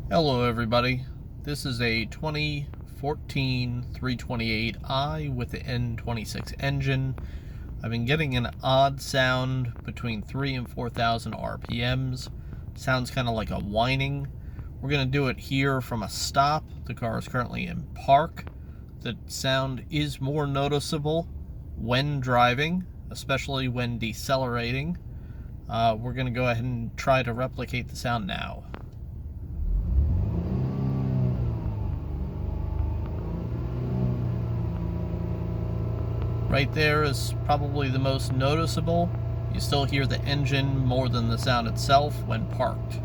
Hello everybody, this is a 2014 328i with the n26 engine. I've been getting an odd sound between 3 and 4,000 RPMs. Sounds kind of like a whining. We're going to do it here from a stop. The car is currently in park. The sound is more noticeable when driving, especially when decelerating. We're going to go ahead and try to replicate the sound now. Right there is probably the most noticeable. You still hear the engine more than the sound itself when parked.